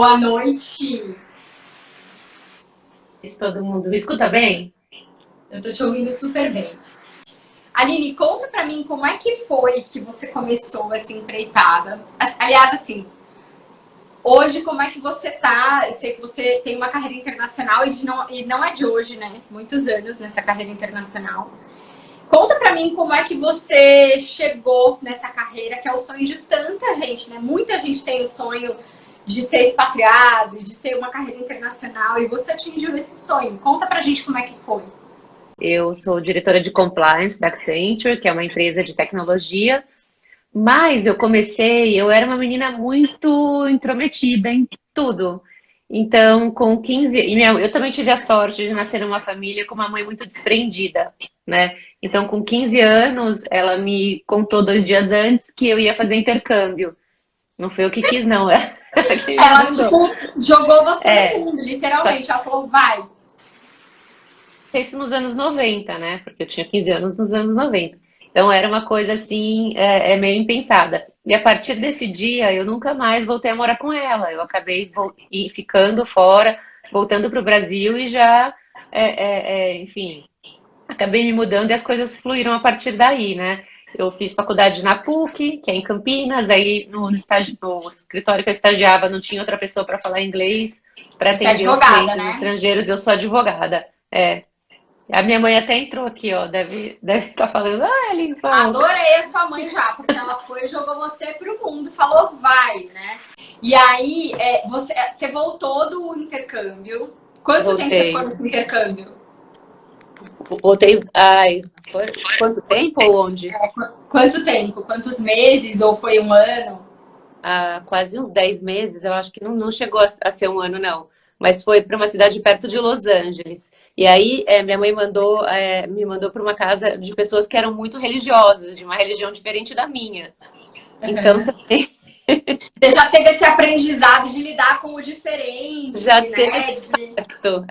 Boa noite. Todo mundo me escuta bem? Eu tô te ouvindo super bem. Aline, conta pra mim como é que foi que você começou essa empreitada. Aliás, assim, hoje como é que você tá? Eu sei que você tem uma carreira internacional e não é de hoje, né? Muitos anos nessa carreira internacional. Conta pra mim como é que você chegou nessa carreira, que é o sonho de tanta gente, né? Muita gente tem o sonho de ser expatriado, de ter uma carreira internacional, e você atingiu esse sonho. Conta pra gente como é que foi. Eu sou diretora de compliance da Accenture, que é uma empresa de tecnologia, mas eu era uma menina muito intrometida em tudo. Então, com 15, eu também tive a sorte de nascer numa família com uma mãe muito desprendida, né? Então, com 15 anos, ela me contou 2 dias antes que eu ia fazer intercâmbio. Não foi eu que quis, não, ela que me Ela, mandou. tipo, jogou você no É, mundo, só literalmente. Ela falou, vai. isso nos anos 90, né? Porque eu tinha 15 anos nos anos 90. Então era uma coisa assim, meio impensada. E a partir desse dia eu nunca mais voltei a morar com ela. Eu acabei ficando fora, voltando para o Brasil e já, enfim, acabei me mudando e as coisas fluíram a partir daí, né? Eu fiz faculdade na PUC, que é em Campinas, aí no escritório que eu estagiava não tinha outra pessoa para falar inglês, para Você é atender os advogada, clientes né? estrangeiros, eu sou advogada. A minha mãe até entrou aqui, ó. Deve estar falando, Aline, sua louca. Adorei a sua mãe já, porque ela foi e jogou você pro mundo, falou, vai, né? E aí, você voltou do intercâmbio. Quanto tempo você ficou Voltei. nesse intercâmbio? Voltei. Ai, foi quanto tempo ou onde? Quanto tempo? Quantos meses? Ou foi um ano? Há quase uns 10 meses. Eu acho que não chegou a ser um ano, não. Mas foi para uma cidade perto de Los Angeles. E aí, minha mãe me mandou para uma casa de pessoas que eram muito religiosas, de uma religião diferente da minha. Então, Uhum. Você já teve esse aprendizado de lidar com o já diferente, teve esse né? impacto.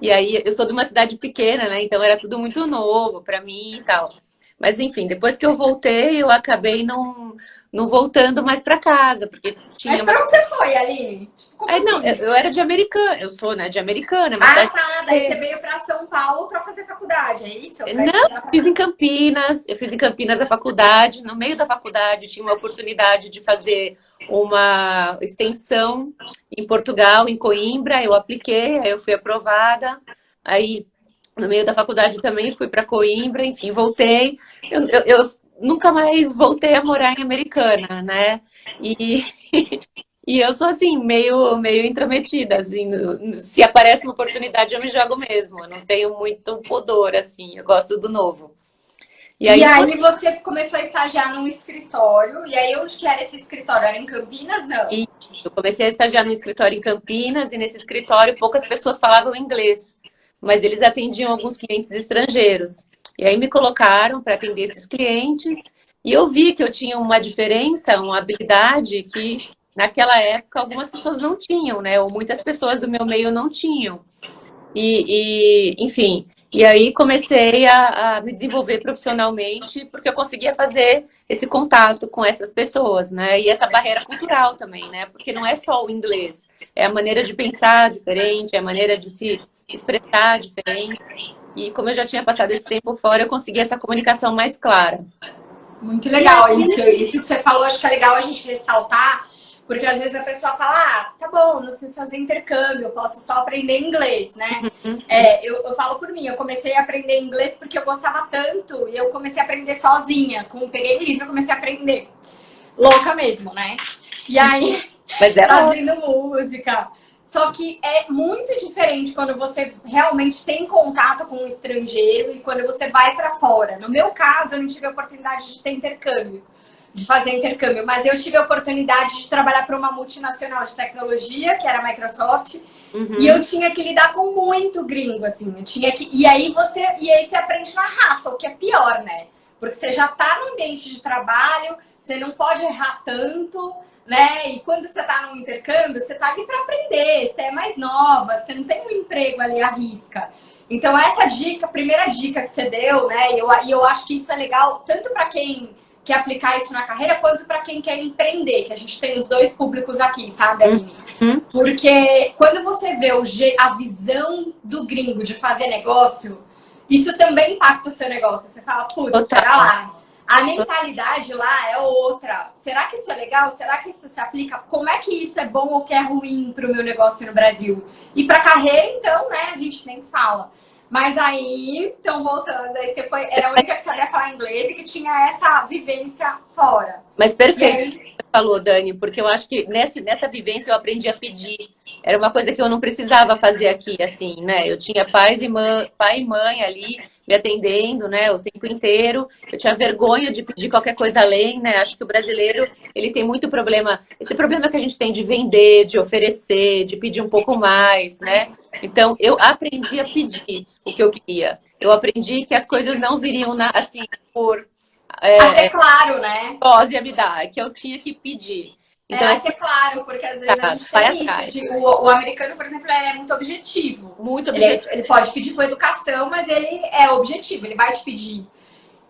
E aí, eu sou de uma cidade pequena, né? Então, era tudo muito novo para mim e tal. Mas, enfim, depois que eu voltei, eu acabei não voltando mais para casa, porque Mas tinha uma. pra onde você foi, Aline? Tipo, como Aí, não, eu assim? eu era de Americana, eu sou, né, de Americana, uma Ah, cidade tá. Daí você pequena. veio pra São Paulo pra fazer faculdade, é isso? Pra Não, estudar pra fiz cá. em Campinas, eu fiz em Campinas a faculdade. No meio da faculdade, tinha uma oportunidade de fazer uma extensão em Portugal, em Coimbra. Eu apliquei, aí eu fui aprovada. Aí, no meio da faculdade, também fui para Coimbra, enfim, voltei. Eu nunca mais voltei a morar em Americana, né? E, e eu sou assim, meio intrometida, assim, se aparece uma oportunidade, eu me jogo mesmo. Eu não tenho muito pudor, assim, eu gosto do novo. E E aí foi. aí você começou a estagiar num escritório. E aí onde que era esse escritório? Era em Campinas? Não. E eu comecei a estagiar no escritório em Campinas, e nesse escritório poucas pessoas falavam inglês, mas eles atendiam alguns clientes estrangeiros. E aí me colocaram para atender esses clientes, e eu vi que eu tinha uma diferença, uma habilidade que naquela época algumas pessoas não tinham, né? Ou muitas pessoas do meu meio não tinham. Enfim, e aí comecei a me desenvolver profissionalmente, porque eu conseguia fazer esse contato com essas pessoas, né? E essa barreira cultural também, né? Porque não é só o inglês, é a maneira de pensar diferente, é a maneira de se expressar diferente. E como eu já tinha passado esse tempo fora, eu consegui essa comunicação mais clara. Muito E aí, legal isso. Isso que você falou, acho que é legal a gente ressaltar, porque às vezes a pessoa fala, ah, tá bom, não preciso fazer intercâmbio, eu posso só aprender inglês, né? Eu falo por mim, eu comecei a aprender inglês porque eu gostava tanto e eu comecei a aprender sozinha. Peguei um livro e comecei a aprender. Louca mesmo, né? E aí, mas é ótimo. fazendo música. Só que é muito diferente quando você realmente tem contato com o estrangeiro e quando você vai para fora. No meu caso, eu não tive a oportunidade de ter intercâmbio, de fazer intercâmbio, mas eu tive a oportunidade de trabalhar para uma multinacional de tecnologia, que era a Microsoft, e eu Uhum. tinha que lidar com muito gringo, assim. Eu tinha que e aí você aprende na raça, o que é pior, né? Porque você já tá no ambiente de trabalho, você não pode errar tanto, né? E quando você tá no intercâmbio, você tá ali para aprender, você é mais nova, você não tem um emprego ali à risca. Então essa dica, a primeira dica que você deu, né? E eu acho que isso é legal tanto para quem quer aplicar isso na carreira, quanto para quem quer empreender, que a gente tem os dois públicos aqui, sabe, Aline? Porque quando você vê a visão do gringo de fazer negócio, isso também impacta o seu negócio. Você fala, putz, espera lá. A mentalidade lá é outra. Será que isso é legal? Será que isso se aplica? Como é que isso é bom ou que é ruim para o meu negócio no Brasil? E para carreira, então, né? A gente nem fala. Mas aí, então voltando, aí você era a única que sabia falar inglês e que tinha essa vivência fora. Mas perfeito o que você falou, Dani, porque eu acho que nessa vivência eu aprendi a pedir. Era uma coisa que eu não precisava fazer aqui, assim, né? Eu tinha pai e mãe ali me atendendo, né, o tempo inteiro. Eu tinha vergonha de pedir qualquer coisa além, né? Acho que o brasileiro, ele tem muito problema, esse problema que a gente tem de vender, de oferecer, de pedir um pouco mais, né? Então, eu aprendi a pedir o que eu queria. Eu aprendi que as coisas não viriam, assim, por... a ser claro, né? Pode me dar, que eu tinha que pedir. Então, é claro, porque às vezes a gente tem isso. O americano, por exemplo, é muito objetivo. Muito objetivo. Ele pode pedir com educação, mas ele é objetivo, ele vai te pedir.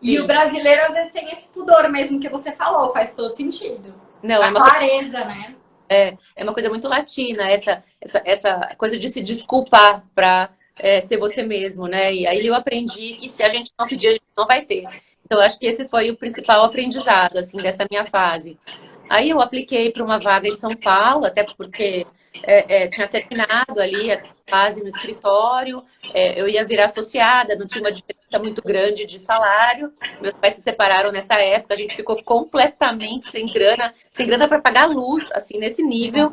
E o brasileiro, às vezes, tem esse pudor mesmo que você falou, faz todo sentido. Não, a clareza, né? É uma coisa muito latina, essa coisa de se desculpar para ser você mesmo, né? E aí eu aprendi que se a gente não pedir, a gente não vai ter. Então, eu acho que esse foi o principal aprendizado, assim, dessa minha fase. Aí eu apliquei para uma vaga em São Paulo, até porque tinha terminado ali a fase no escritório, eu ia virar associada, não tinha uma diferença muito grande de salário. Meus pais se separaram nessa época, a gente ficou completamente sem grana para pagar luz, assim, nesse nível.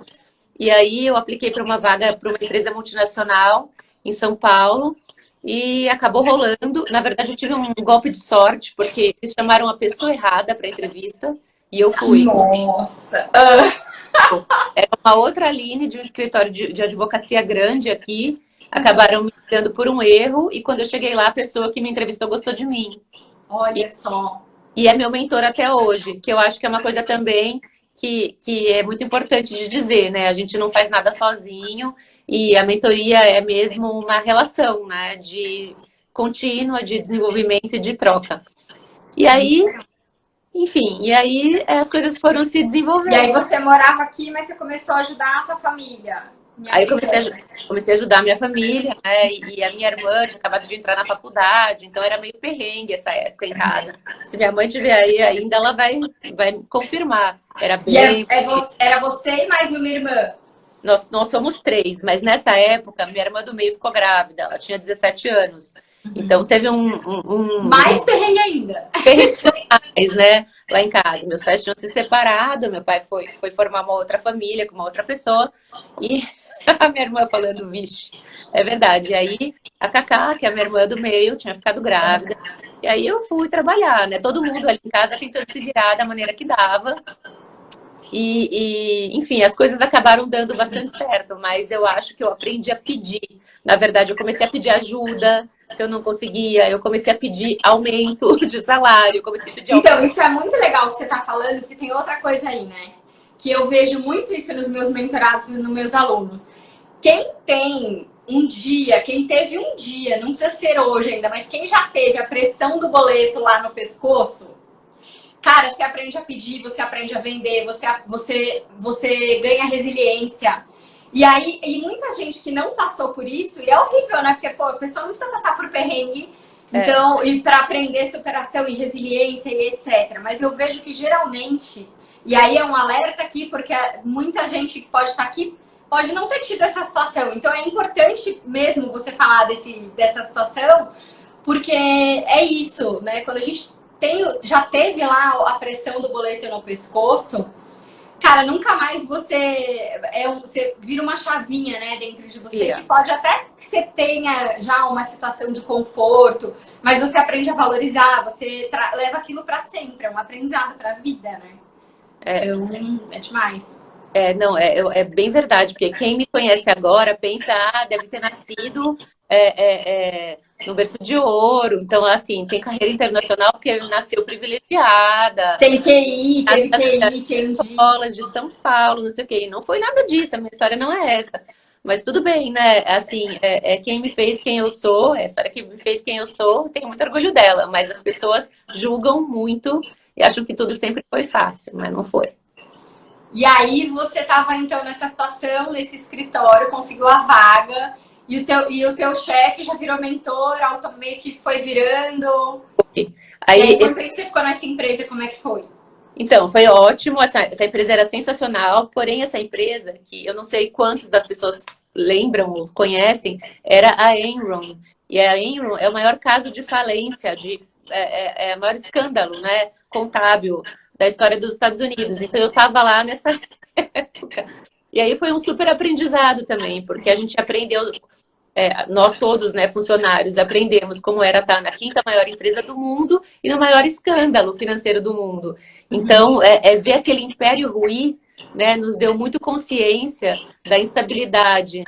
E aí eu apliquei para uma vaga para uma empresa multinacional em São Paulo e acabou rolando. Na verdade, eu tive um golpe de sorte, porque eles chamaram a pessoa errada para a entrevista. E eu fui. Nossa! Era uma outra Aline de um escritório de advocacia grande aqui. Acabaram me dando por um erro. E quando eu cheguei lá, a pessoa que me entrevistou gostou de mim. Olha só. E é meu mentor até hoje. Que eu acho que é uma coisa também que é muito importante de dizer, né? A gente não faz nada sozinho. E a mentoria é mesmo uma relação, né? Contínua, de desenvolvimento e de troca. E aí... Enfim, e aí as coisas foram se desenvolvendo. E aí você morava aqui, mas você começou a ajudar a tua família. Aí eu comecei a ajudar a minha família, né? E a minha irmã tinha acabado de entrar na faculdade, então era meio perrengue essa época em casa. Se minha mãe estiver aí ainda, ela vai confirmar. Era bem... Era você e mais uma irmã? Nós somos 3, mas nessa época, minha irmã do meio ficou grávida, ela tinha 17 anos. Então teve mais perrengue ainda. Perrengue mais, né? Lá em casa. Meus pais tinham se separado, meu pai foi formar uma outra família com uma outra pessoa. E a minha irmã falando, vixe, é verdade. E aí a Cacá, que é a minha irmã do meio, tinha ficado grávida. E aí eu fui trabalhar, né? Todo mundo ali em casa tentando se virar da maneira que dava. Enfim, as coisas acabaram dando bastante certo, mas eu acho que eu aprendi a pedir. Na verdade, eu comecei a pedir ajuda. Se eu não conseguia, eu comecei a pedir aumento de salário. Então, isso é muito legal que você está falando, porque tem outra coisa aí, né? Que eu vejo muito isso nos meus mentorados e nos meus alunos. Quem teve um dia, não precisa ser hoje ainda, mas quem já teve a pressão do boleto lá no pescoço, cara, você aprende a pedir, você aprende a vender, você ganha resiliência. E muita gente que não passou por isso, e é horrível, né? Porque, pô, a pessoa não precisa passar por perrengue, então, e para aprender superação e resiliência e etc. Mas eu vejo que geralmente, e aí é um alerta aqui, porque muita gente que pode estar aqui pode não ter tido essa situação. Então é importante mesmo você falar dessa situação, porque é isso, né? Quando a gente já teve lá a pressão do boleto no pescoço, cara, nunca mais você vira uma chavinha, né, dentro de você, que pode até que você tenha já uma situação de conforto, mas você aprende a valorizar, você leva aquilo pra sempre, é um aprendizado pra vida, né? É demais. É bem verdade, porque quem me conhece agora pensa, deve ter nascido no berço de ouro. Então, assim, tem carreira internacional porque nasceu privilegiada. Tem QI, tem escola de São Paulo, não sei o quê. E não foi nada disso, a minha história não é essa. Mas tudo bem, né? Assim, quem me fez quem eu sou, a história que me fez quem eu sou, tenho muito orgulho dela. Mas as pessoas julgam muito e acham que tudo sempre foi fácil, mas não foi. E aí você estava então nessa situação, nesse escritório, conseguiu a vaga, e o teu chefe já virou mentor, meio que foi virando. E aí, quanto tempo você ficou nessa empresa, como é que foi? Então, foi ótimo, essa empresa era sensacional, porém essa empresa, que eu não sei quantas das pessoas lembram ou conhecem, era a Enron. E a Enron é o maior caso de falência, é o maior escândalo, né, contábil da história dos Estados Unidos. Então eu estava lá nessa época. E aí foi um super aprendizado também, porque a gente aprendeu, nós todos, né, funcionários, aprendemos como era estar na quinta maior empresa do mundo e no maior escândalo financeiro do mundo. Então, ver aquele império ruir, né, nos deu muito consciência da instabilidade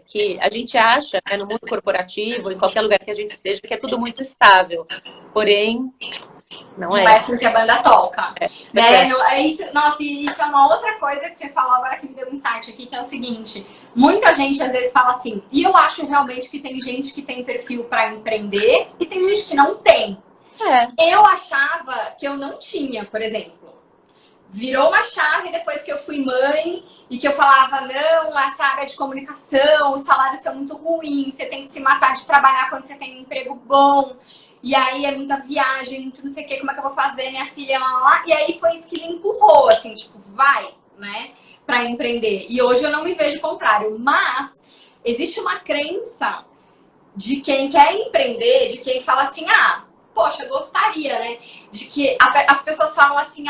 que a gente acha, né, no mundo corporativo, em qualquer lugar que a gente esteja, que é tudo muito estável. Porém, não é assim que a banda toca. Né? Isso, nossa, e isso é uma outra coisa que você falou agora que me deu um insight aqui, que é o seguinte: muita gente às vezes fala assim, e eu acho realmente que tem gente que tem perfil para empreender e tem gente que não tem. Eu achava que eu não tinha, por exemplo. Virou uma chave depois que eu fui mãe e que eu falava, não, essa área de comunicação, os salários são muito ruins, você tem que se matar de trabalhar quando você tem um emprego bom. E aí é muita viagem, muito não sei o que, como é que eu vou fazer, minha filha lá. E aí foi isso que me empurrou, assim, tipo, vai, né, pra empreender. E hoje eu não me vejo contrário, mas existe uma crença de quem quer empreender, de quem fala assim, poxa, gostaria, né? De que as pessoas falam assim,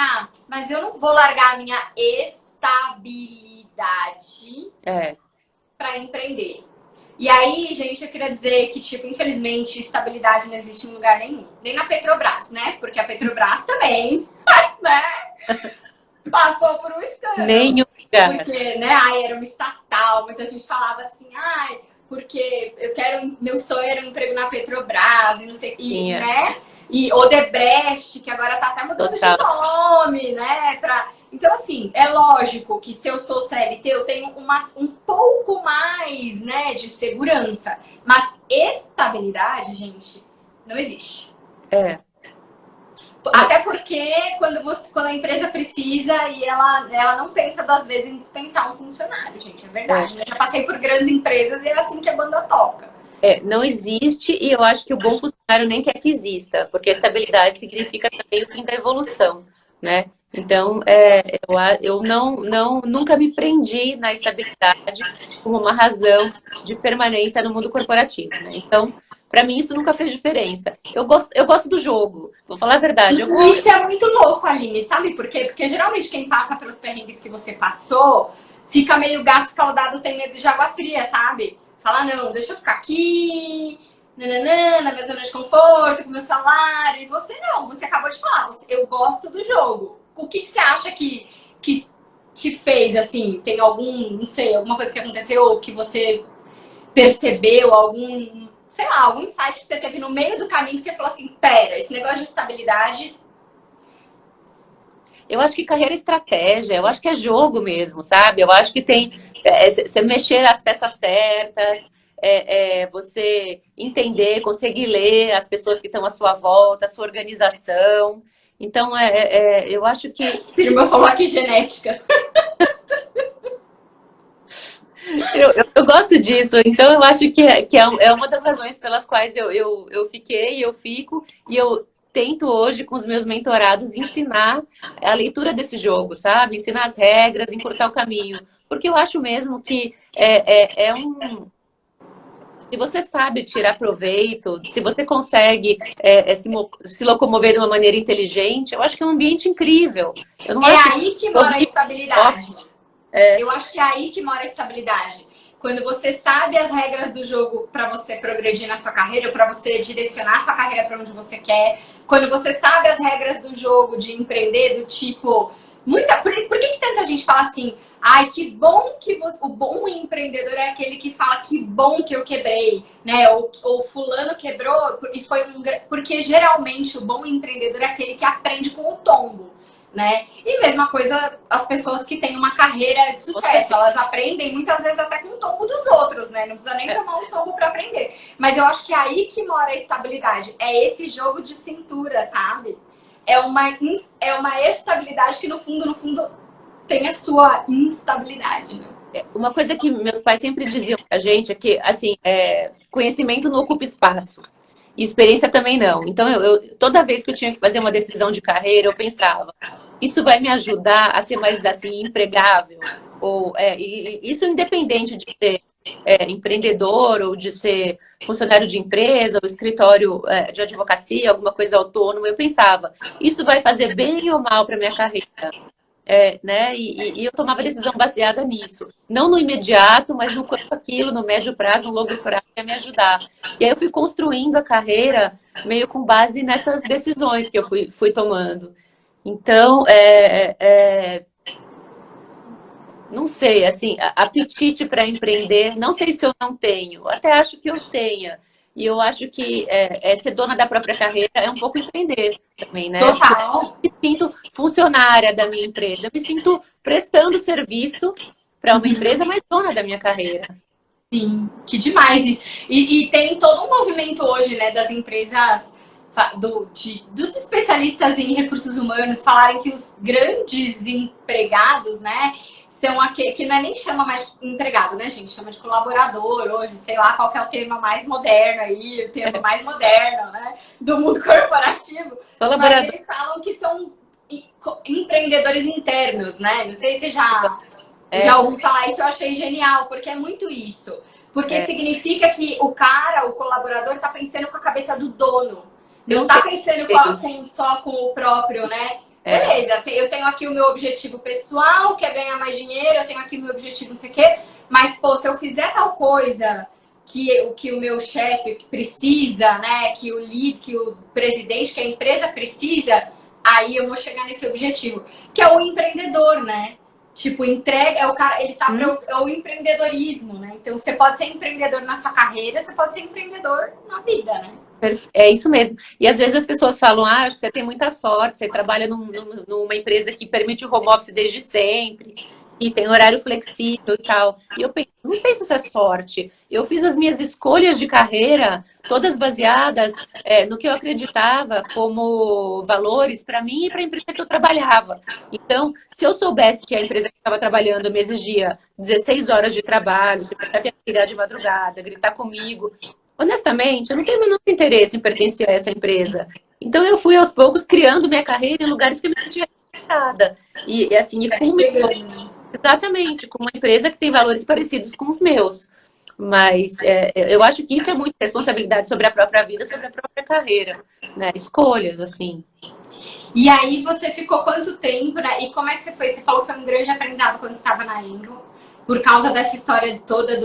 mas eu não vou largar a minha estabilidade pra empreender. E aí, gente, eu queria dizer que, tipo, infelizmente, estabilidade não existe em lugar nenhum. Nem na Petrobras, né? Porque a Petrobras também, né? Passou por um escândalo. Nenhum lugar. Porque, né, era uma estatal. Muita gente falava assim, porque meu sonho era um emprego na Petrobras e não sei, né? E Odebrecht, que agora tá até mudando de nome, né? Então, assim, é lógico que se eu sou CLT, eu tenho um pouco mais, né, de segurança. Mas estabilidade, gente, não existe. Até porque quando a empresa precisa e ela não pensa 2 vezes em dispensar um funcionário, gente, é verdade. Eu já passei por grandes empresas e é assim que a banda toca. Não existe, e eu acho que o bom funcionário nem quer que exista, porque a estabilidade significa também o fim da evolução, né? Então, eu nunca me prendi na estabilidade como uma razão de permanência no mundo corporativo, né? Então, para mim, isso nunca fez diferença. Eu gosto do jogo, vou falar a verdade. Isso é muito louco, Aline, sabe por quê? Porque geralmente quem passa pelos perrengues que você passou fica meio gato escaldado, tem medo de água fria, sabe? Fala, não, deixa eu ficar aqui, na minha zona de conforto, com meu salário. E você não, você acabou de falar, eu gosto do jogo. O que você acha que te fez, assim? Tem alguma coisa que aconteceu que você percebeu, algum insight que você teve no meio do caminho que você falou assim, pera, esse negócio de estabilidade... Eu acho que carreira é estratégia, eu acho que é jogo mesmo, sabe? Eu acho que tem você mexer as peças certas, você entender, conseguir ler as pessoas que estão à sua volta, a sua organização. Então, eu acho que... Silvia falou aqui genética. Eu gosto disso, então eu acho que é uma das razões pelas quais eu fiquei, eu fico, e eu tento hoje, com os meus mentorados, ensinar a leitura desse jogo, sabe? Ensinar as regras, encurtar o caminho. Porque eu acho mesmo que se você sabe tirar proveito, se você consegue se locomover de uma maneira inteligente, eu acho que é um ambiente incrível. Eu não acho aí que mora a estabilidade. Eu acho que é aí que mora a estabilidade. Quando você sabe as regras do jogo para você progredir na sua carreira, ou para você direcionar a sua carreira para onde você quer. Quando você sabe as regras do jogo de empreender, do tipo... Por que tanta gente fala assim, que bom que o bom empreendedor é aquele que fala que bom que eu quebrei, né? Ou fulano quebrou e foi porque geralmente o bom empreendedor é aquele que aprende com o tombo, né? E mesma coisa as pessoas que têm uma carreira de sucesso, elas aprendem muitas vezes até com o tombo dos outros, né? Não precisa nem tomar um tombo para aprender. Mas eu acho que é aí que mora a estabilidade, é esse jogo de cintura, sabe? é uma estabilidade que no fundo tem a sua instabilidade, né? Uma coisa que meus pais sempre diziam pra gente é que, assim, conhecimento não ocupa espaço. E experiência também não. Então, toda vez que eu tinha que fazer uma decisão de carreira, eu pensava, isso vai me ajudar a ser mais, assim, empregável? Ou, isso independente de ser empreendedor ou de ser funcionário de empresa ou escritório de advocacia, alguma coisa autônoma. Eu pensava, isso vai fazer bem ou mal para minha carreira? Né? E eu tomava decisão baseada nisso. Não no imediato, mas no quanto aquilo, no médio prazo, no longo prazo, ia me ajudar. E aí eu fui construindo a carreira meio com base nessas decisões que eu fui tomando. Então, não sei, assim, apetite para empreender, não sei se eu não tenho, até acho que eu tenha. E eu acho que ser dona da própria carreira é um pouco empreender também, né? Total. Eu me sinto funcionária da minha empresa, eu me sinto prestando serviço para uma empresa, mas dona da minha carreira. Sim, que demais isso. E tem todo um movimento hoje, né, das empresas, dos especialistas em recursos humanos falarem que os grandes empregados, né, são aqueles que não é nem chama mais empregado, né, gente? Chama de colaborador hoje, sei lá qual que é o termo mais moderno aí, o termo mais moderno, né, do mundo corporativo. Mas eles falam que são empreendedores internos, né? Não sei se já ouvi falar isso, eu achei genial, porque é muito isso. Porque significa que o colaborador, tá pensando com a cabeça do dono. Não tá pensando só com o próprio, né? Beleza, eu tenho aqui o meu objetivo pessoal, que é ganhar mais dinheiro, eu tenho aqui o meu objetivo não sei o quê, mas, pô, se eu fizer tal coisa que o meu chefe precisa, né? Que o presidente, que a empresa precisa, aí eu vou chegar nesse objetivo. Que é o empreendedor, né? Tipo, entrega, é o empreendedorismo, né? Então, você pode ser empreendedor na sua carreira, você pode ser empreendedor na vida, né? É isso mesmo. E às vezes as pessoas falam, acho que você tem muita sorte, você trabalha numa empresa que permite o home office desde sempre, e tem horário flexível e tal. E eu penso, não sei se isso é sorte. Eu fiz as minhas escolhas de carreira, todas baseadas no que eu acreditava como valores para mim e para a empresa que eu trabalhava. Então, se eu soubesse que a empresa que eu estava trabalhando me exigia 16 horas de trabalho, se eu tivesse que ligar de madrugada, gritar comigo, honestamente, eu não tenho o menor interesse em pertencer a essa empresa. Então, eu fui aos poucos criando minha carreira em lugares que eu me sentia respeitada. E assim, exatamente, com uma empresa que tem valores parecidos com os meus. Mas eu acho que isso é muita responsabilidade sobre a própria vida, sobre a própria carreira, né? Escolhas, assim. E aí, você ficou quanto tempo, né? E como é que você foi? Você falou que foi um grande aprendizado quando estava na Engo, por causa dessa história toda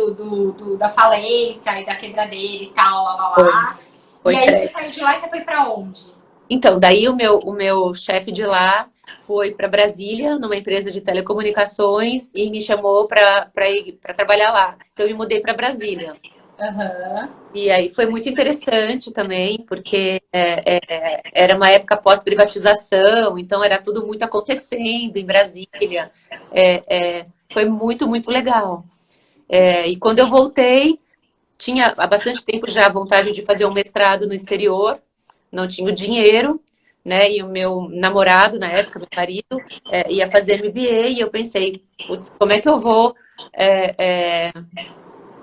da falência e da quebradeira e tal, lá. Foi e aí, você saiu de lá e você foi pra onde? Então, daí o meu chefe de lá foi para Brasília, numa empresa de telecomunicações, e me chamou para trabalhar lá. Então, eu me mudei para Brasília. Uhum. E aí foi muito interessante também, porque era uma época pós-privatização, então era tudo muito acontecendo em Brasília. Foi muito, muito legal. E quando eu voltei, tinha há bastante tempo já a vontade de fazer um mestrado no exterior, não tinha o dinheiro, né? E o meu namorado, na época, meu marido, ia fazer MBA, e eu pensei, putz, como é que eu vou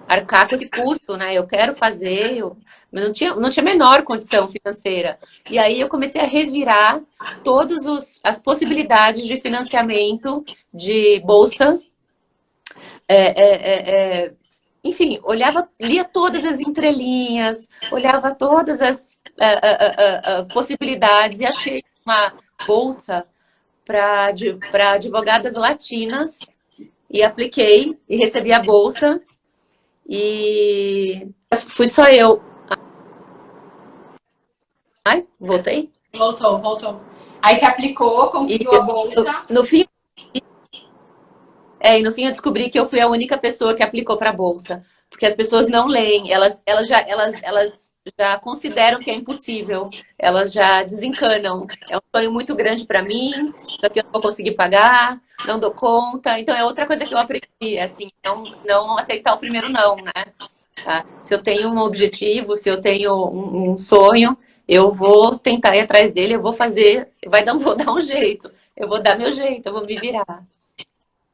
arcar com esse custo, né? Eu quero fazer, mas não tinha a menor condição financeira. E aí eu comecei a revirar todas as possibilidades de financiamento de bolsa. Enfim, lia todas as entrelinhas, olhava todas as possibilidades e achei uma bolsa para advogadas latinas e apliquei e recebi a bolsa. E fui só eu. Ai, voltei? Voltou. Aí você aplicou, conseguiu a bolsa. No fim, no fim eu descobri que eu fui a única pessoa que aplicou para a bolsa. Porque as pessoas não leem, elas já consideram que é impossível, elas já desencanam. É um sonho muito grande para mim, só que eu não vou conseguir pagar, não dou conta. Então é outra coisa que eu aprendi, assim, não aceitar o primeiro não, né? Tá? Se eu tenho um objetivo, se eu tenho um sonho, eu vou tentar ir atrás dele, eu vou fazer, vou dar um jeito, eu vou dar meu jeito, eu vou me virar.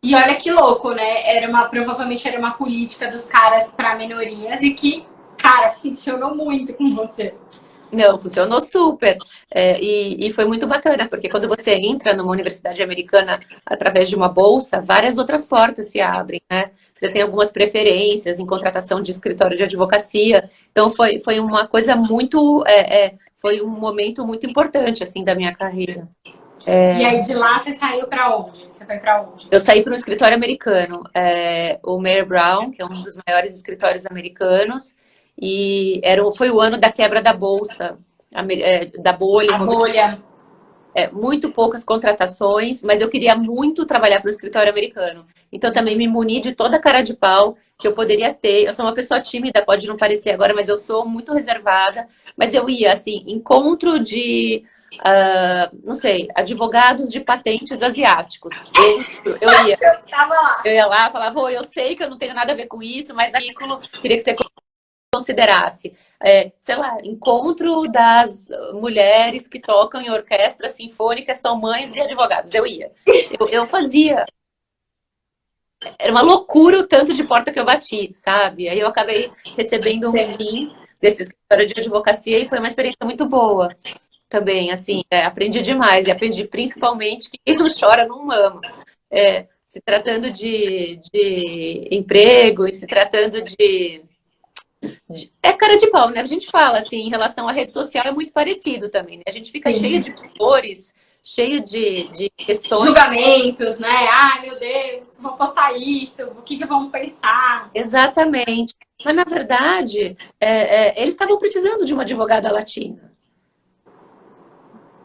E olha que louco, né? Provavelmente era uma política dos caras para minorias e que, cara, funcionou muito com você. Não, funcionou super. E foi muito bacana, porque quando você entra numa universidade americana através de uma bolsa, várias outras portas se abrem, né? Você tem algumas preferências em contratação de escritório de advocacia. Então, foi uma coisa muito... foi um momento muito importante, assim, da minha carreira. E aí, de lá, você saiu para onde? Você foi para onde? Eu saí para um escritório americano, o Mayer Brown, que é um dos maiores escritórios americanos, e foi o ano da quebra da bolsa, da bolha. A bolha. Muito poucas contratações, mas eu queria muito trabalhar para o escritório americano. Então também me muni de toda a cara de pau que eu poderia ter. Eu sou uma pessoa tímida, pode não parecer agora, mas eu sou muito reservada. Mas eu ia, assim, encontro de... não sei, advogados de patentes asiáticos. Eu ia. Eu ia lá, falava, eu sei que eu não tenho nada a ver com isso, mas currículo, queria que você considerasse. Sei lá, encontro das mulheres que tocam em orquestra sinfônica, são mães e advogados. Eu ia. Eu fazia. Era uma loucura o tanto de porta que eu bati, sabe? Aí eu acabei recebendo um sim desse escritório de advocacia e foi uma experiência muito boa. Também, assim, aprendi demais. E aprendi principalmente que quem não chora não mama. Se tratando de emprego e se tratando de... cara de pau, né? A gente fala, assim, em relação à rede social é muito parecido também, né? A gente fica cheio de cores, cheio de questões. Julgamentos, né? Ai, meu Deus, vou postar isso, o que vão pensar? Exatamente. Mas, na verdade, eles estavam precisando de uma advogada latina.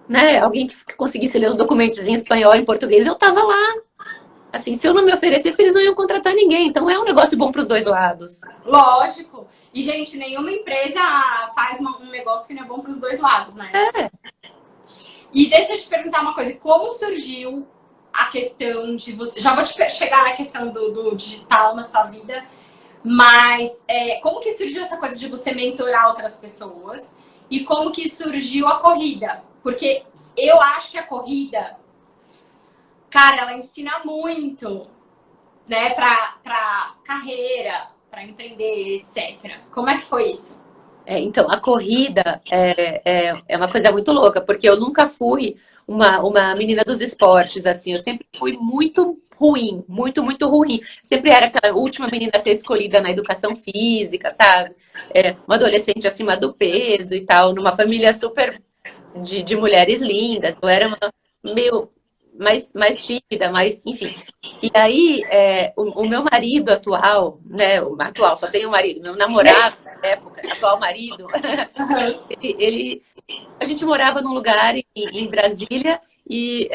Né? Alguém que conseguisse ler os documentos em espanhol e em português, eu tava lá. Assim, se eu não me oferecesse, eles não iam contratar ninguém. Então é um negócio bom para os dois lados. Lógico. E, gente, nenhuma empresa faz um negócio que não é bom para os dois lados, né? E deixa eu te perguntar uma coisa. Como surgiu a questão de você... Já vou chegar na questão do digital na sua vida. Mas como que surgiu essa coisa de você mentorar outras pessoas? E como que surgiu a corrida? Porque eu acho que a corrida, cara, ela ensina muito, né, pra carreira, pra empreender, etc. Como é que foi isso? Então, a corrida é uma coisa muito louca, porque eu nunca fui uma menina dos esportes, assim, eu sempre fui muito ruim, muito, muito ruim. Sempre era aquela última menina a ser escolhida na educação física, sabe? Uma adolescente acima do peso e tal, numa família super de mulheres lindas, eu era meio mais tímida, mas enfim. E aí, o meu marido atual, né? Atual, só tenho um marido, meu namorado na época, atual marido, a gente morava num lugar em Brasília e,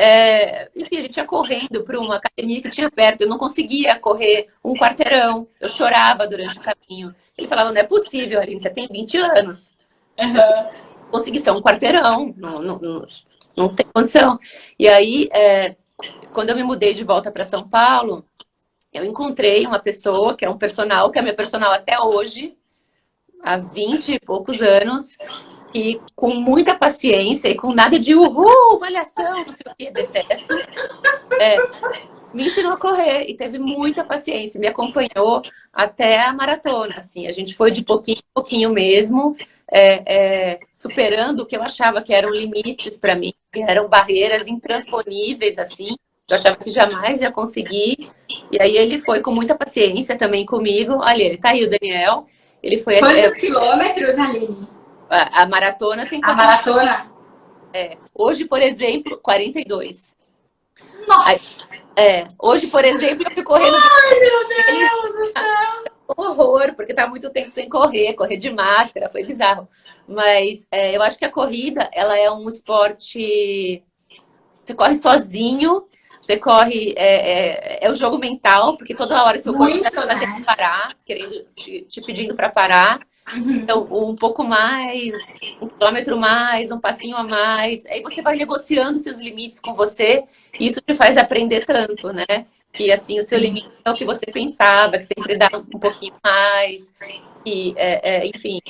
enfim, a gente ia correndo para uma academia que tinha perto. Eu não conseguia correr um quarteirão, eu chorava durante o caminho. Ele falava, não é possível, Aline, você tem 20 anos. Consegui ser um quarteirão, não tem condição. E aí, quando eu me mudei de volta para São Paulo, eu encontrei uma pessoa que é um personal, que é minha personal até hoje, há 20 e poucos anos, e com muita paciência e com nada de uhul, malhação, não sei o que, detesto, me ensinou a correr e teve muita paciência, me acompanhou até a maratona, assim, a gente foi de pouquinho em pouquinho mesmo, superando o que eu achava que eram limites para mim, que eram barreiras intransponíveis, assim, eu achava que jamais ia conseguir, e aí ele foi com muita paciência também comigo. Olha, ele tá aí, o Daniel, ele foi... Quantos quilômetros, Aline? A maratona tem... A maratona? Hoje, por exemplo, 42. Nossa! Hoje, por exemplo, eu fui correndo... Ai, meu Deus do céu! Horror, porque tá muito tempo sem correr de máscara, foi bizarro. Mas eu acho que a corrida, ela é um esporte... Você corre sozinho, você corre... É o jogo mental, porque toda hora seu corpo tá fazendo parar, querendo, te pedindo para parar. Então, um pouco mais, um quilômetro mais, um passinho a mais. Aí você vai negociando seus limites com você e isso te faz aprender tanto, né? que assim, o seu limite é o que você pensava, que sempre dá um pouquinho mais, e, enfim,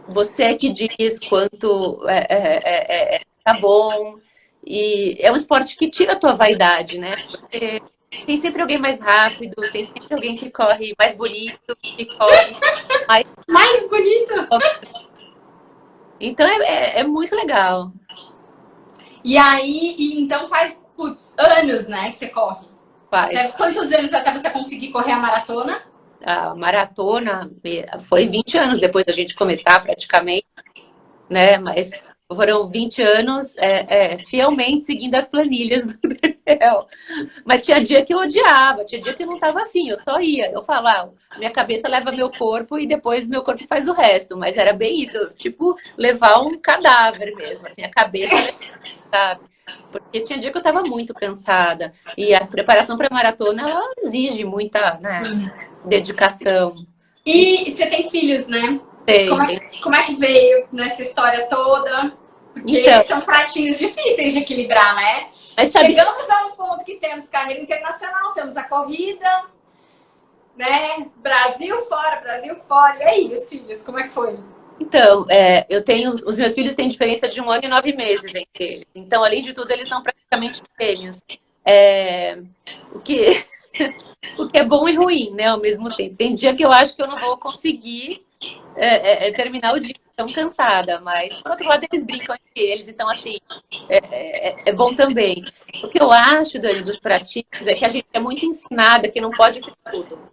você é que diz quanto tá bom, e é um esporte que tira a tua vaidade, né? Porque tem sempre alguém mais rápido, tem sempre alguém que corre mais bonito, que corre mais... Mais bonito! Então é muito legal. E aí, então faz, putz, anos, né, que você corre. Faz. Quantos anos até você conseguir correr a maratona? A maratona foi 20 anos depois da gente começar, praticamente, né? Mas foram 20 anos fielmente seguindo as planilhas do Daniel. Mas tinha dia que eu odiava, tinha dia que eu não estava afim, eu só ia. Eu falava, minha cabeça leva meu corpo e depois meu corpo faz o resto. Mas era bem isso, tipo, levar um cadáver mesmo, assim, a cabeça, sabe? Porque tinha dia que eu estava muito cansada. E a preparação para maratona, ela exige muita, né, dedicação. E você tem filhos, né? Como é que veio nessa história toda? Porque Então, são pratinhos difíceis de equilibrar, né? mas Chegamos a um ponto que temos carreira internacional, temos a corrida, né? Brasil fora. E aí, os filhos, como é que foi? Então, eu tenho. Os meus filhos têm diferença de 1 ano e 9 meses entre eles. Então, além de tudo, eles são praticamente gêmeos. O que, o que é bom e ruim, né, ao mesmo tempo. Tem dia que eu acho que eu não vou conseguir terminar o dia tão cansada, mas por outro lado eles brincam entre eles, então assim, é bom também. O que eu acho, Dani, dos pratinhos é que a gente é muito ensinada que não pode ter tudo.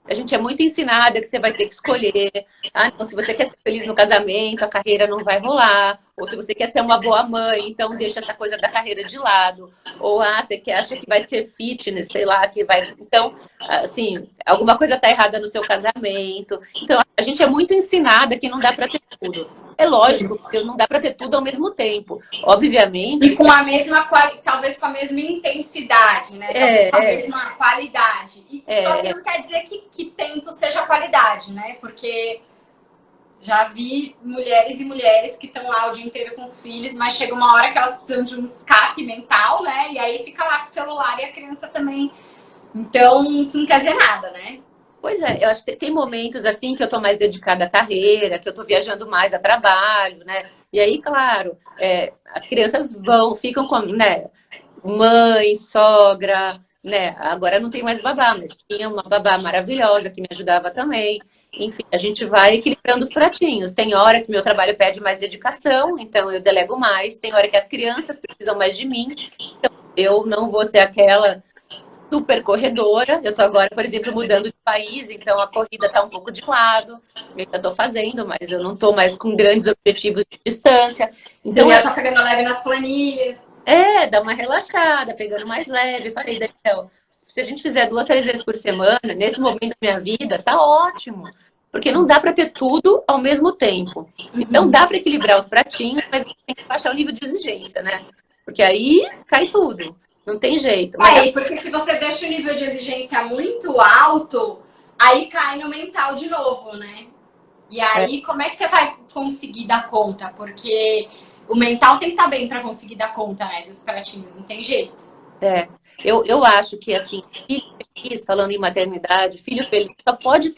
A gente é muito ensinada que você vai ter que escolher. Ah, não, se você quer ser feliz no casamento, a carreira não vai rolar. Ou se você quer ser uma boa mãe, então deixa essa coisa da carreira de lado. Ou você acha que vai ser fitness, sei lá, que vai. Então, assim, alguma coisa tá errada no seu casamento. Então, a gente é muito ensinada que não dá para ter tudo. É lógico, porque não dá para ter tudo ao mesmo tempo. Obviamente. E com a mesma talvez com a mesma intensidade, né? Talvez com a mesma qualidade. Só que não quer dizer que tempo seja qualidade, né? Porque já vi mulheres e mulheres que estão lá o dia inteiro com os filhos, mas chega uma hora que elas precisam de um escape mental, né? E aí fica lá com o celular e a criança também. Então, isso não quer dizer nada, né? Pois é, eu acho que tem momentos assim que eu tô mais dedicada à carreira, que eu tô viajando mais a trabalho, né? E aí, claro, as crianças ficam com, né? Mãe, sogra, né? Agora não tem mais babá, mas tinha uma babá maravilhosa que me ajudava também. Enfim, a gente vai equilibrando os pratinhos. Tem hora que meu trabalho pede mais dedicação, então eu delego mais. Tem hora que as crianças precisam mais de mim, então eu não vou ser aquela super corredora. Eu tô agora, por exemplo, mudando de país, então a corrida tá um pouco de lado. Eu ainda tô fazendo, mas eu não tô mais com grandes objetivos de distância. Então eu tô pegando leve nas planilhas. Dá uma relaxada, pegando mais leve. Falei, Daniel, se a gente fizer 2, 3 vezes por semana, nesse momento da minha vida, tá ótimo. Porque não dá para ter tudo ao mesmo tempo. Então dá para equilibrar os pratinhos, mas tem que baixar o nível de exigência, né? Porque aí cai tudo. Não tem jeito. Porque se você deixa o nível de exigência muito alto, aí cai no mental de novo, né? E aí, como é que você vai conseguir dar conta? Porque o mental tem que estar bem para conseguir dar conta, né, dos pratinhos, não tem jeito. Eu acho que, assim, filho feliz, falando em maternidade, filho feliz, só pode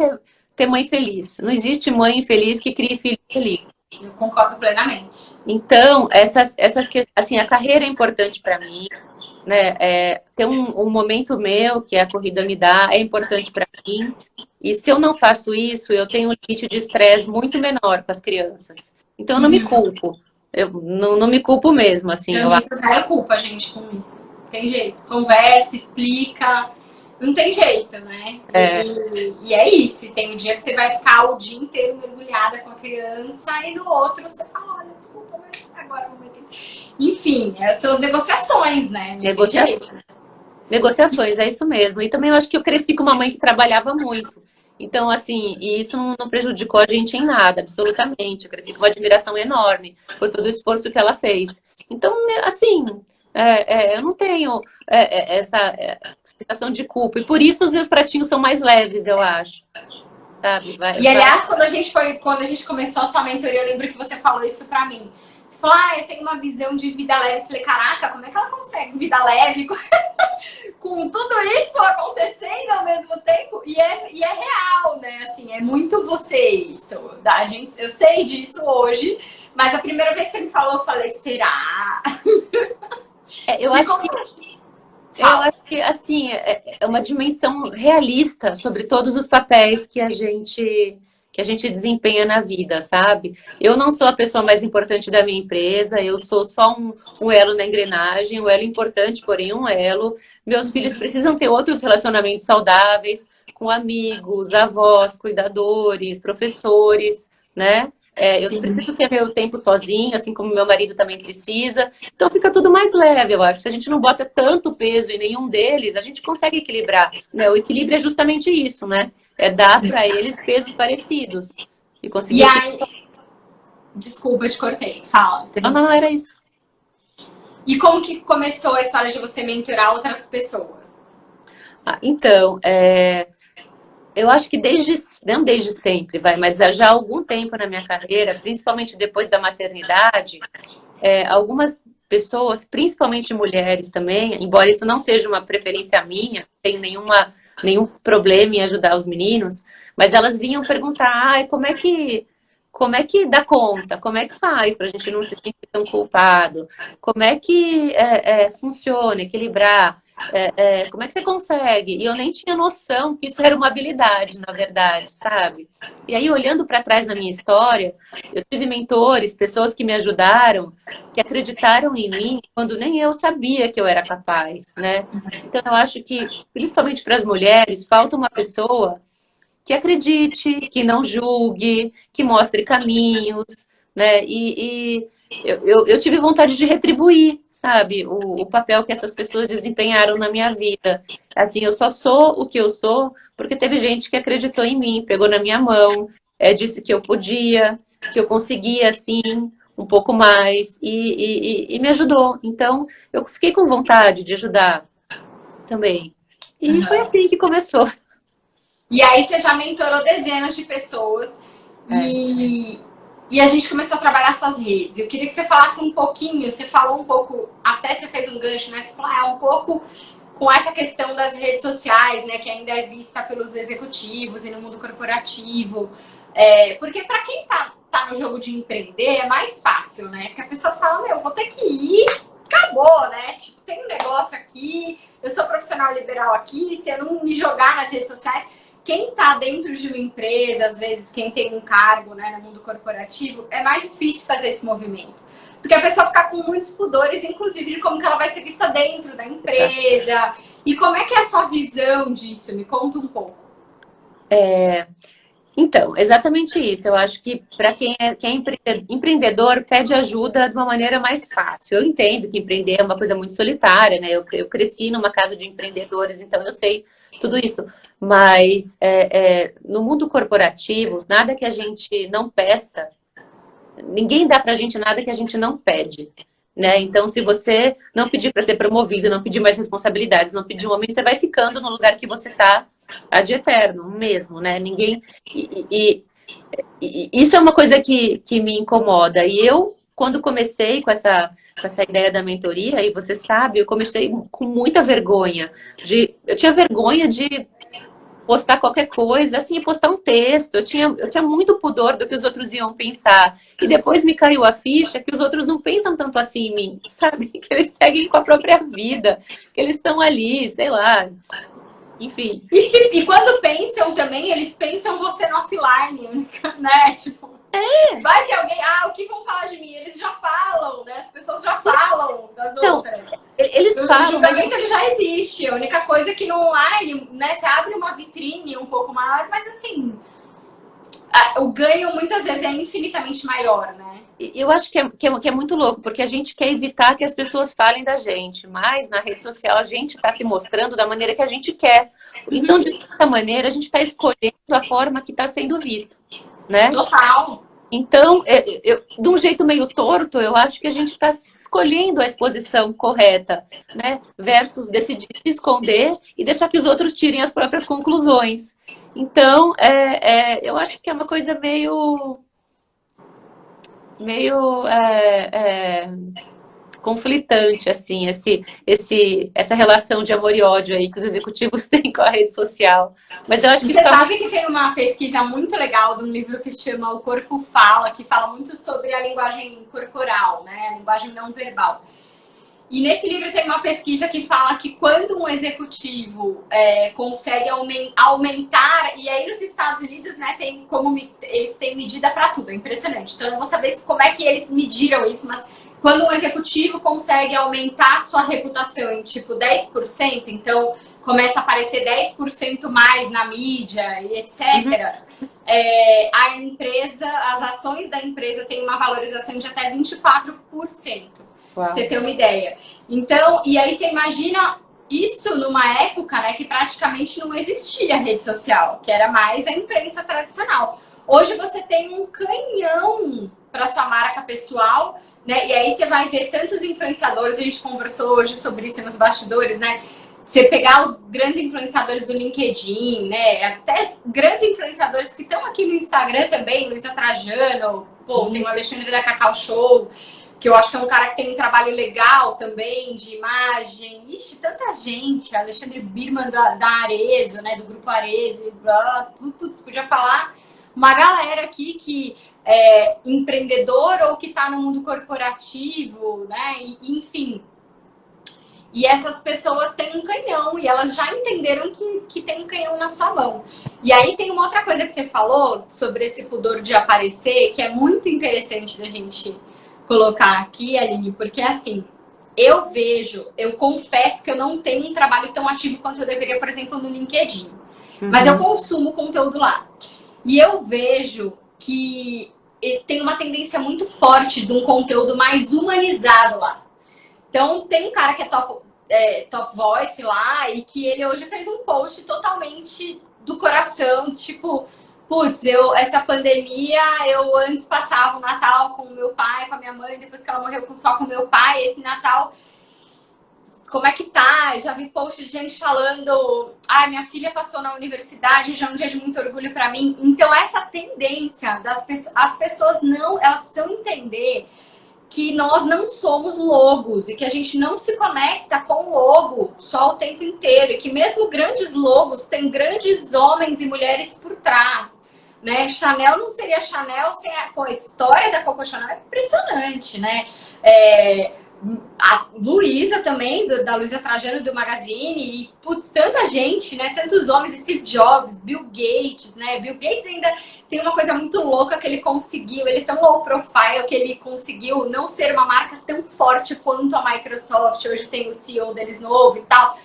ter mãe feliz. Não existe mãe infeliz que crie filho feliz. Eu concordo plenamente. Então, assim, a carreira é importante para mim. Né? Ter um momento meu que a corrida me dá é importante para mim. E se eu não faço isso, eu tenho um limite de estresse muito menor com as crianças. Então eu não me culpo. Eu não me culpo mesmo, assim. Eu acho zero culpa, gente, com isso. Tem jeito. Conversa, explica. Não tem jeito, né? E é isso. E tem um dia que você vai ficar o dia inteiro mergulhada com a criança e no outro você fala, olha, desculpa, mas agora não vai ter. Enfim, são as negociações, né? Negociações, é isso mesmo. E também eu acho que eu cresci com uma mãe que trabalhava muito. Então, assim, e isso não prejudicou a gente em nada, absolutamente. Eu cresci com uma admiração enorme por todo o esforço que ela fez. Então, assim, eu não tenho essa sensação de culpa. E por isso os meus pratinhos são mais leves, eu acho. Sabe? Aliás, quando a gente começou a sua mentoria, eu lembro que você falou isso pra mim. Você falou, eu tenho uma visão de vida leve. Eu falei, caraca, como é que ela consegue vida leve com tudo isso acontecendo ao mesmo tempo? E é real, né? Assim, é muito você isso. Da gente, eu sei disso hoje, mas a primeira vez que você me falou, eu falei, será? Eu acho que, assim, é uma dimensão realista sobre todos os papéis que a gente desempenha na vida, sabe? Eu não sou a pessoa mais importante da minha empresa, eu sou só um elo na engrenagem, um elo importante, porém um elo. Meus filhos precisam ter outros relacionamentos saudáveis com amigos, avós, cuidadores, professores, né? Eu preciso ter meu tempo sozinho, assim como meu marido também precisa. Então fica tudo mais leve, eu acho. Se a gente não bota tanto peso em nenhum deles, a gente consegue equilibrar, né? O equilíbrio é justamente isso, né? É dar para eles pesos parecidos. E conseguir... E aí... Desculpa, eu te cortei. Fala. Não, era isso. E como que começou a história de você mentorar outras pessoas? Então, eu acho que não desde sempre, mas já há algum tempo na minha carreira, principalmente depois da maternidade, algumas pessoas, principalmente mulheres também, embora isso não seja uma preferência minha, não tenho nenhum problema em ajudar os meninos, mas elas vinham perguntar, como é que dá conta? Como é que faz para a gente não se sentir tão culpado? Como é que funciona, equilibrar? Como é que você consegue? E eu nem tinha noção que isso era uma habilidade, na verdade, sabe? E aí, olhando para trás na minha história, eu tive mentores, pessoas que me ajudaram, que acreditaram em mim quando nem eu sabia que eu era capaz, né? Então, eu acho que, principalmente para as mulheres, falta uma pessoa que acredite, que não julgue, que mostre caminhos, né? E eu tive vontade de retribuir, sabe, o papel que essas pessoas desempenharam na minha vida. Assim, eu só sou o que eu sou porque teve gente que acreditou em mim, pegou na minha mão, disse que eu podia, que eu conseguia, assim, um pouco mais, e me ajudou. Então, eu fiquei com vontade de ajudar também. E foi assim que começou. E aí você já mentorou dezenas de pessoas e a gente começou a trabalhar suas redes. Eu queria que você falasse um pouquinho, você falou um pouco, até você fez um gancho, né? Você falou, um pouco com essa questão das redes sociais, né? Que ainda é vista pelos executivos e no mundo corporativo. Porque para quem tá no jogo de empreender é mais fácil, né? Porque a pessoa fala, vou ter que ir, acabou, né? Tipo, tem um negócio aqui, eu sou profissional liberal aqui, se eu não me jogar nas redes sociais... Quem está dentro de uma empresa, às vezes quem tem um cargo, né, no mundo corporativo, é mais difícil fazer esse movimento. Porque a pessoa fica com muitos pudores, inclusive, de como que ela vai ser vista dentro da empresa. E como é que é a sua visão disso? Me conta um pouco. Então, exatamente isso. Eu acho que para quem é empreendedor, pede ajuda de uma maneira mais fácil. Eu entendo que empreender é uma coisa muito solitária, né? Eu cresci numa casa de empreendedores, então eu sei tudo isso. Mas no mundo corporativo, nada que a gente não peça, ninguém dá pra gente nada que a gente não pede, né? Então, se você não pedir para ser promovido, não pedir mais responsabilidades, não pedir um aumento, você vai ficando no lugar que você tá ad eterno mesmo, né? Ninguém... E isso é uma coisa que me incomoda. E eu, quando comecei com essa ideia da mentoria, e você sabe, eu comecei com muita vergonha. Eu tinha vergonha de postar qualquer coisa, assim, postar um texto. Eu tinha muito pudor do que os outros iam pensar. E depois me caiu a ficha que os outros não pensam tanto assim em mim, sabe? Que eles seguem com a própria vida, que eles estão ali, sei lá. Enfim. E quando pensam também, eles pensam você no offline, né? Tipo, vai ser alguém, o que vão falar de mim? Eles já falam, né? As pessoas já falam das outras. Eles falam. O julgamento ele já existe. A única coisa é que no online, né? Você abre uma vitrine um pouco maior, mas assim, o ganho muitas vezes é infinitamente maior, né? Eu acho que é muito louco, porque a gente quer evitar que as pessoas falem da gente, mas na rede social a gente está se mostrando da maneira que a gente quer. Então, de certa maneira, a gente está escolhendo a forma que está sendo vista, né? Total. Então, de um jeito meio torto, eu acho que a gente está escolhendo a exposição correta, né? Versus decidir se esconder e deixar que os outros tirem as próprias conclusões. Então, eu acho que é uma coisa meio... meio conflitante, assim, essa relação de amor e ódio aí que os executivos têm com a rede social. Mas eu acho E que você sabe que tem uma pesquisa muito legal de um livro que chama O Corpo Fala, que fala muito sobre a linguagem corporal, né? A linguagem não verbal. E nesse livro tem uma pesquisa que fala que quando um executivo consegue aumentar, e aí nos Estados Unidos, né, tem como eles têm medida para tudo, é impressionante. Então eu não vou saber como é que eles mediram isso, mas quando um executivo consegue aumentar a sua reputação em tipo 10%, então começa a aparecer 10% mais na mídia e etc., a empresa, as ações da empresa têm uma valorização de até 24%. Pra você ter uma ideia. Então, e aí você imagina isso numa época, né, que praticamente não existia rede social, que era mais a imprensa tradicional. Hoje você tem um canhão para sua marca pessoal, né? E aí você vai ver tantos influenciadores, a gente conversou hoje sobre isso nos bastidores, né? Você pegar os grandes influenciadores do LinkedIn, né? Até grandes influenciadores que estão aqui no Instagram também, Luísa Trajano, tem o Alexandre da Cacau Show, que eu acho que é um cara que tem um trabalho legal também, de imagem. Ixi, tanta gente. Alexandre Birman da Arezzo, né? Do Grupo Arezzo. Putz, podia falar uma galera aqui que é empreendedor ou que está no mundo corporativo, né? Enfim. E essas pessoas têm um canhão e elas já entenderam que tem um canhão na sua mão. E aí tem uma outra coisa que você falou sobre esse pudor de aparecer, que é muito interessante da gente colocar aqui, Aline, porque assim, eu confesso que eu não tenho um trabalho tão ativo quanto eu deveria, por exemplo, no LinkedIn. Mas eu consumo conteúdo lá. E eu vejo que tem uma tendência muito forte de um conteúdo mais humanizado lá. Então, tem um cara que é top voice lá e que ele hoje fez um post totalmente do coração, tipo, putz, essa pandemia, eu antes passava o Natal com o meu pai, com a minha mãe, depois que ela morreu só com o meu pai, esse Natal, como é que tá? Já vi post de gente falando, minha filha passou na universidade, já é um dia de muito orgulho pra mim. Então, essa tendência as pessoas elas precisam entender que nós não somos logos e que a gente não se conecta com o logo só o tempo inteiro e que mesmo grandes logos têm grandes homens e mulheres por trás, né? Chanel não seria Chanel sem a história da Coco Chanel é impressionante, né? A Luísa também, da Luísa Trajano do Magazine, e putz, tanta gente, né? Tantos homens, Steve Jobs, Bill Gates, né? Bill Gates ainda tem uma coisa muito louca que ele conseguiu, ele é tão low profile que ele conseguiu não ser uma marca tão forte quanto a Microsoft, hoje tem o CEO deles novo e tal,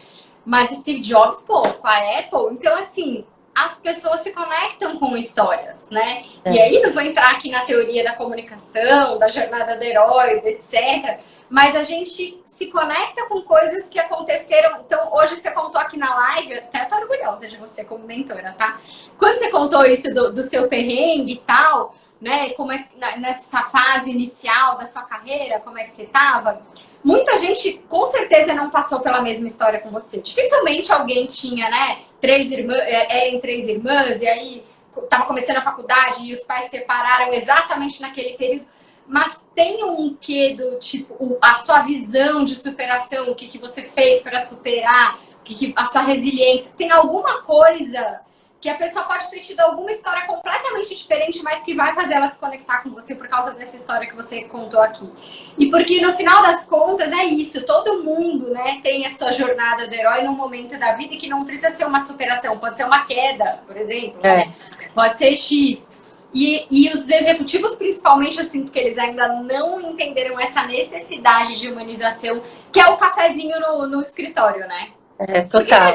mas Steve Jobs, com a Apple, então assim, as pessoas se conectam com histórias, né? E aí não vou entrar aqui na teoria da comunicação, da jornada do herói, etc. Mas a gente se conecta com coisas que aconteceram. Então, hoje você contou aqui na live, eu até tô orgulhosa de você como mentora, tá? Quando você contou isso do seu perrengue e tal, né? Como é nessa fase inicial da sua carreira, como é que você tava? Muita gente, com certeza, não passou pela mesma história com você. Dificilmente alguém tinha, né? Eram 3 irmãs, e aí tava começando a faculdade e os pais se separaram exatamente naquele período. Mas tem um quê do tipo, a sua visão de superação, o que você fez para superar, a sua resiliência. Tem alguma coisa que a pessoa pode ter tido alguma história completamente diferente, mas que vai fazer ela se conectar com você por causa dessa história que você contou aqui. E porque no final das contas é isso, todo mundo, né, tem a sua jornada do herói num momento da vida que não precisa ser uma superação, pode ser uma queda, por exemplo, né? Pode ser X. E os executivos, principalmente, eu sinto que eles ainda não entenderam essa necessidade de humanização, que é o cafezinho no escritório, né? Total.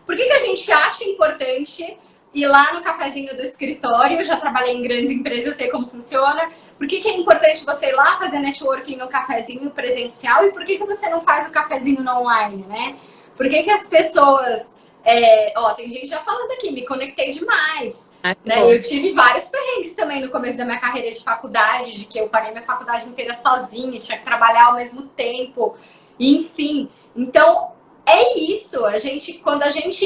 Por que a gente acha importante ir lá no cafezinho do escritório? Eu já trabalhei em grandes empresas, eu sei como funciona. Por que é importante você ir lá fazer networking no cafezinho presencial? E por que você não faz o cafezinho no online, né? Por que as pessoas... tem gente já falando aqui, me conectei demais. Né? Eu tive vários perrengues também no começo da minha carreira de faculdade, de que eu parei minha faculdade inteira sozinha, tinha que trabalhar ao mesmo tempo. Enfim, então... É isso,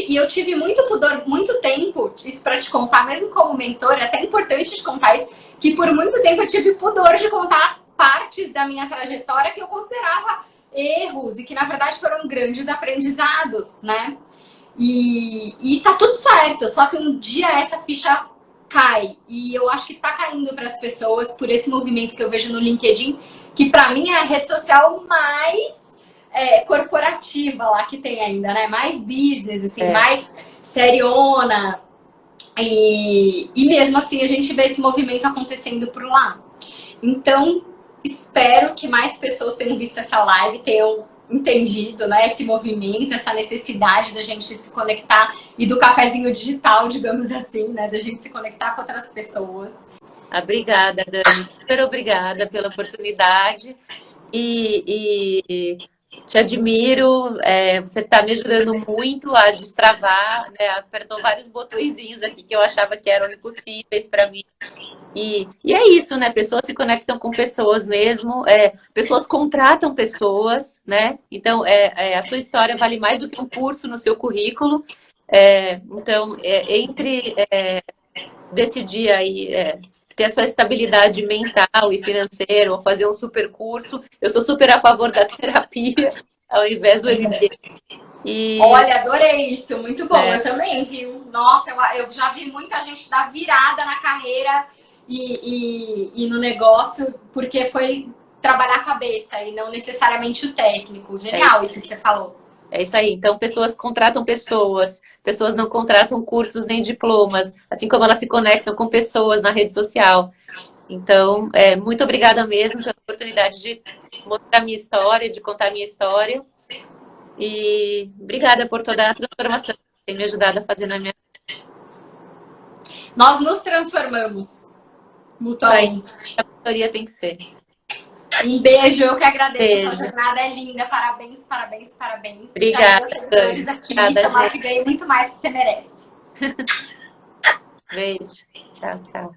e eu tive muito pudor, muito tempo, isso para te contar, mesmo como mentora, é até importante te contar isso. que por muito tempo eu tive pudor de contar partes da minha trajetória que eu considerava erros e que na verdade foram grandes aprendizados, né? E tá tudo certo, só que um dia essa ficha cai. E eu acho que tá caindo para as pessoas por esse movimento que eu vejo no LinkedIn, que para mim é a rede social mais corporativa lá que tem ainda, né? Mais business, assim, mais seriona. E mesmo assim a gente vê esse movimento acontecendo por lá. Então, espero que mais pessoas tenham visto essa live, tenham entendido, né, esse movimento, essa necessidade da gente se conectar e do cafezinho digital, digamos assim, né, da gente se conectar com outras pessoas. Obrigada, Dani. Super obrigada pela oportunidade e te admiro. Você está me ajudando muito a destravar, né? Apertou vários botõezinhos aqui que eu achava que eram impossíveis para mim. E é isso, né? Pessoas se conectam com pessoas mesmo, pessoas contratam pessoas, né? Então, a sua história vale mais do que um curso no seu currículo. Então, entre decidir aí ter a sua estabilidade mental e financeira ou fazer um super curso, eu sou super a favor da terapia ao invés do MBA. Olha, adorei isso, muito bom. Eu também, viu? Nossa, eu já vi muita gente dar virada na carreira e no negócio, porque foi trabalhar a cabeça e não necessariamente o técnico. Genial isso que você falou. É isso aí. Então, pessoas contratam pessoas, pessoas não contratam cursos nem diplomas, assim como elas se conectam com pessoas na rede social. Então, muito obrigada mesmo pela oportunidade de mostrar a minha história, de contar a minha história. E obrigada por toda a transformação que tem me ajudado a fazer na minha vida. Nós nos transformamos mutuamente. A mentoria tem que ser. Um beijo, eu que agradeço. Beijo. Essa jornada é linda. Parabéns, parabéns, parabéns. Obrigada, seguidores aqui. Tomara que ganhe muito mais que você merece. Beijo. Tchau, tchau.